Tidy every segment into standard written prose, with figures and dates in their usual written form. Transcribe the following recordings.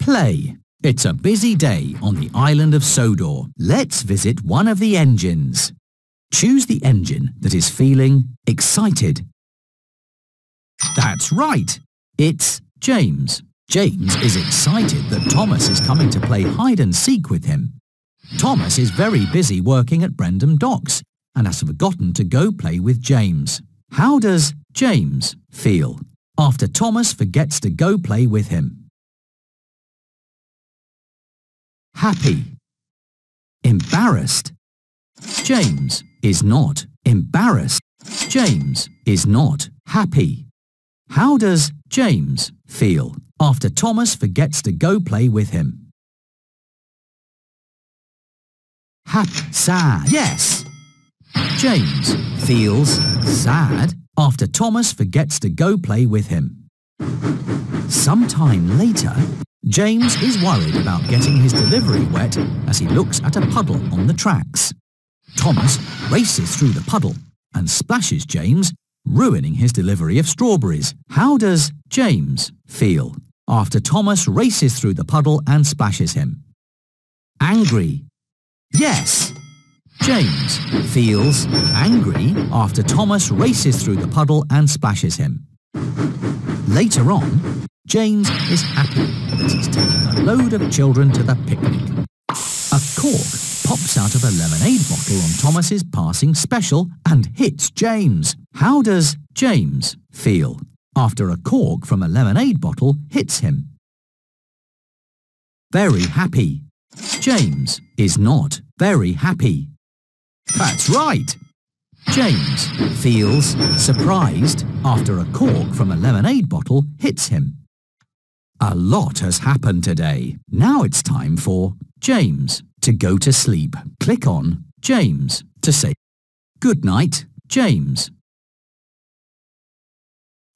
Play. It's a busy day on the island of Sodor. Let's visit one of the engines. Choose the engine that is feeling excited. That's right. It's James. James is excited that Thomas is coming to play hide and seek with him. Thomas is very busy working at Brendam Docks and has forgotten to go play with James. How does James feel after Thomas forgets to go play with him? Happy. Embarrassed. James is not embarrassed. James is not happy. How does James feel after Thomas forgets to go play with him? Happy. Sad. Yes. James feels sad after Thomas forgets to go play with him. Sometime later, James is worried about getting his delivery wet as he looks at a puddle on the tracks. Thomas races through the puddle and splashes James, ruining his delivery of strawberries. How does James feel after Thomas races through the puddle and splashes him? Angry. Yes. James feels angry after Thomas races through the puddle and splashes him. Later on, James is happy that he's taken a load of children to the picnic. A cork pops out of a lemonade bottle on Thomas's passing special and hits James. How does James feel after a cork from a lemonade bottle hits him? Very happy. James is not very happy. That's right. James feels surprised after a cork from a lemonade bottle hits him. A lot has happened today. Now it's time for James to go to sleep. Click on James to say good night, James.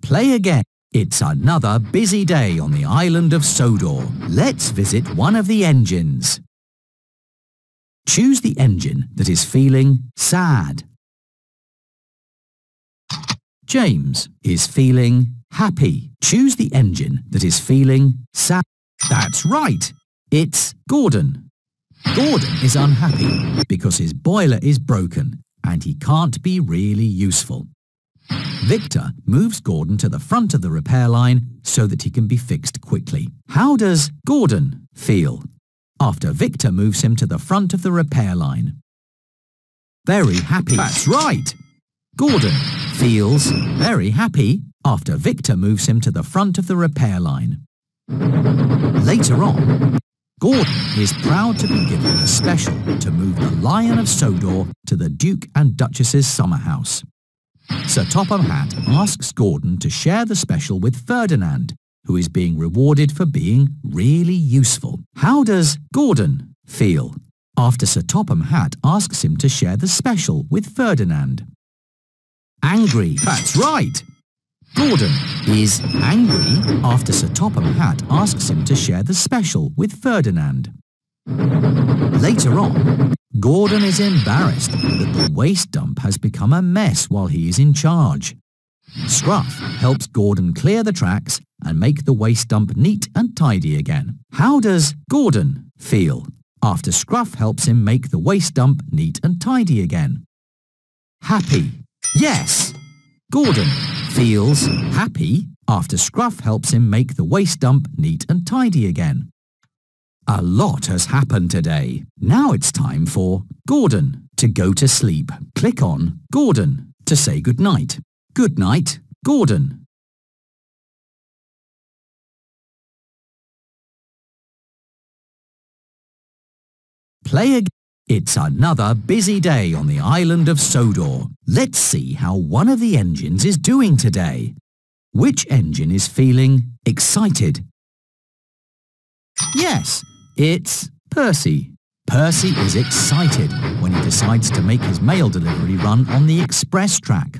Play again. It's another busy day on the island of Sodor. Let's visit one of the engines. Choose the engine that is feeling sad. James is feeling happy. Choose the engine that is feeling sad. That's right. It's Gordon. Gordon is unhappy because his boiler is broken and he can't be really useful. Victor moves Gordon to the front of the repair line so that he can be fixed quickly. How does Gordon feel after Victor moves him to the front of the repair line? Very happy. That's right. Gordon feels very happy after Victor moves him to the front of the repair line. Later on, Gordon is proud to be given a special to move the Lion of Sodor to the Duke and Duchess's summer house. Sir Topham Hatt asks Gordon to share the special with Ferdinand, who is being rewarded for being really useful. How does Gordon feel after Sir Topham Hatt asks him to share the special with Ferdinand? Angry. That's right. Gordon is angry after Sir Topham Hatt asks him to share the special with Ferdinand. Later on, Gordon is embarrassed that the waste dump has become a mess while he is in charge. Scruff helps Gordon clear the tracks and make the waste dump neat and tidy again. How does Gordon feel after Scruff helps him make the waste dump neat and tidy again? Happy. Yes. Gordon feels happy after Scruff helps him make the waste dump neat and tidy again. A lot has happened today. Now it's time for Gordon to go to sleep. Click on Gordon to say good night. Good night, Gordon. Play again. It's another busy day on the island of Sodor. Let's see how one of the engines is doing today. Which engine is feeling excited? Yes, it's Percy. Percy is excited when he decides to make his mail delivery run on the express track.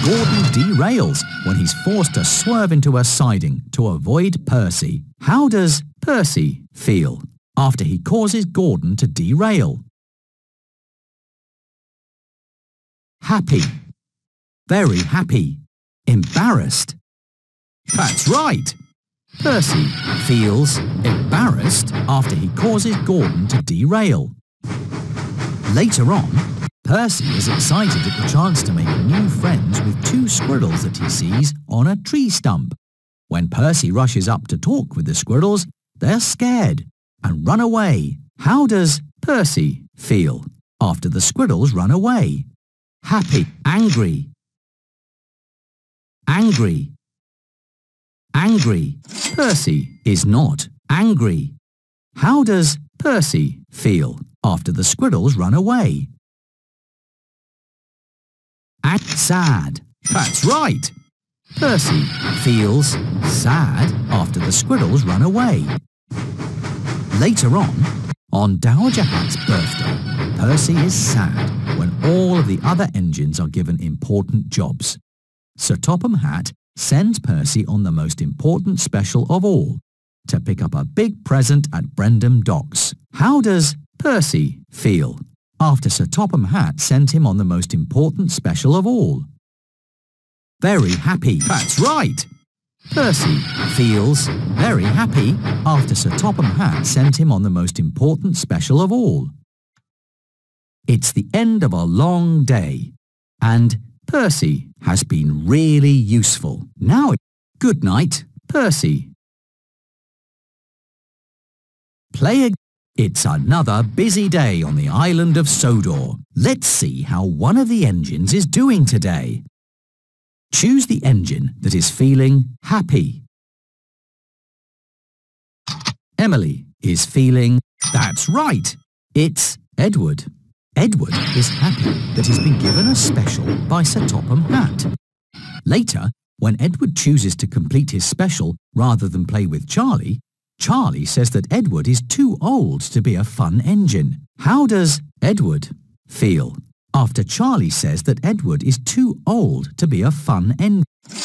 Gordon derails when he's forced to swerve into a siding to avoid Percy. How does Percy feel after he causes Gordon to derail? Happy. Very happy. Embarrassed. That's right. Percy feels embarrassed after he causes Gordon to derail. Later on, Percy is excited at the chance to make new friends with two squirrels that he sees on a tree stump. When Percy rushes up to talk with the squirrels, they're scared and run away. How does Percy feel after the squirrels run away? Happy, angry, angry, angry. Percy is not angry. How does Percy feel after the squirrels run away? Sad. That's right. Percy feels sad after the squirrels run away. Later on Dowager Hat's birthday, Percy is sad when all of the other engines are given important jobs. Sir Topham Hatt sends Percy on the most important special of all, to pick up a big present at Brendam Docks. How does Percy feel after Sir Topham Hatt sent him on the most important special of all? Very happy. That's right. Percy feels very happy after Sir Topham Hatt sent him on the most important special of all. It's the end of a long day, and Percy has been really useful. Now, good night, Percy. Play again. It's another busy day on the island of Sodor. Let's see how one of the engines is doing today. Choose the engine that is feeling happy. Emily is feeling, that's right, it's Edward. Edward is happy that he's been given a special by Sir Topham Hatt. Later, when Edward chooses to complete his special rather than play with Charlie, Charlie says that Edward is too old to be a fun engine. How does Edward feel after Charlie says that Edward is too old to be a fun engine?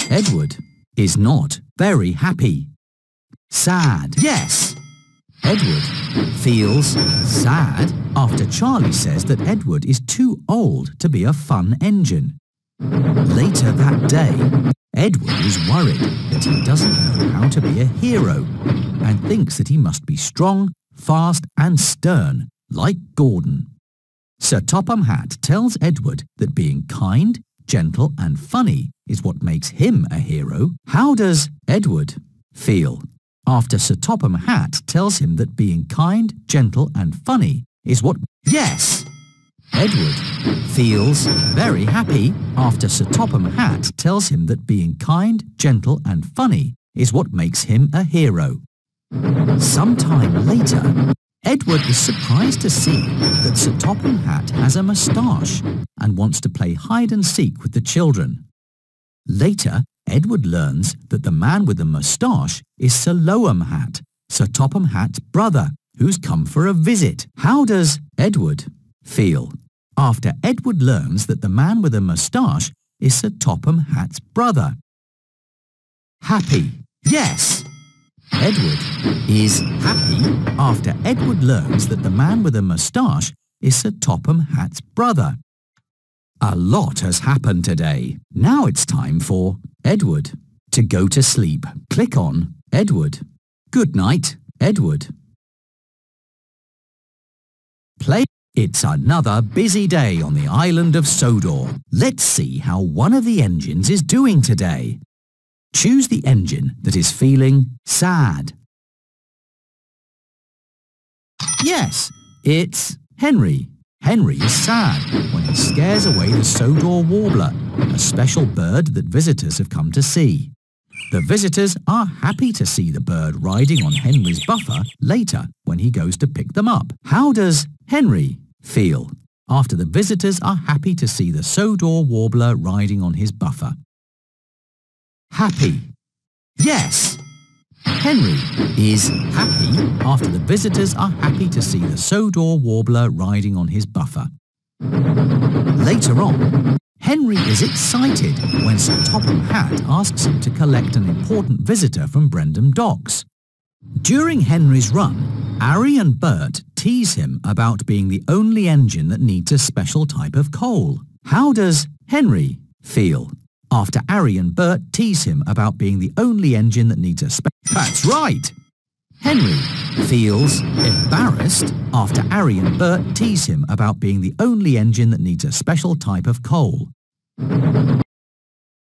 Edward is not very happy. Sad. Yes. Edward feels sad after Charlie says that Edward is too old to be a fun engine. Later that day, Edward is worried that he doesn't know how to be a hero and thinks that he must be strong, fast and stern, like Gordon. Sir Topham Hatt tells Edward that being kind, gentle and funny is what makes him a hero. How does Edward feel after Sir Topham Hatt tells him that being kind, gentle and funny is what... Yes! Edward feels very happy after Sir Topham Hatt tells him that being kind, gentle and funny is what makes him a hero. Sometime later, Edward is surprised to see that Sir Topham Hatt has a moustache and wants to play hide and seek with the children. Later, Edward learns that the man with the moustache is Sir Loam Hatt, Sir Topham Hatt's brother, who's come for a visit. How does Edward feel after Edward learns that the man with a moustache is Sir Topham Hatt's brother? Happy. Yes! Edward is happy after Edward learns that the man with a moustache is Sir Topham Hatt's brother. A lot has happened today. Now it's time for Edward to go to sleep. Click on Edward. Good night, Edward. Play. It's another busy day on the island of Sodor. Let's see how one of the engines is doing today. Choose the engine that is feeling sad. Yes, it's Henry. Henry is sad when he scares away the Sodor warbler, a special bird that visitors have come to see. The visitors are happy to see the bird riding on Henry's buffer later when he goes to pick them up. How does Henry feel after the visitors are happy to see the Sodor warbler riding on his buffer? Happy. Yes! Henry is happy after the visitors are happy to see the Sodor warbler riding on his buffer. Later on, Henry is excited when Sir Topham Hatt asks him to collect an important visitor from Brendam Docks. During Henry's run, Ari and Bert tease him about being the only engine that needs a special type of coal. How does Henry feel after Harry and Bert tease him about being the only engine that needs a That's right! Henry feels embarrassed after Harry and Bert tease him about being the only engine that needs a special type of coal.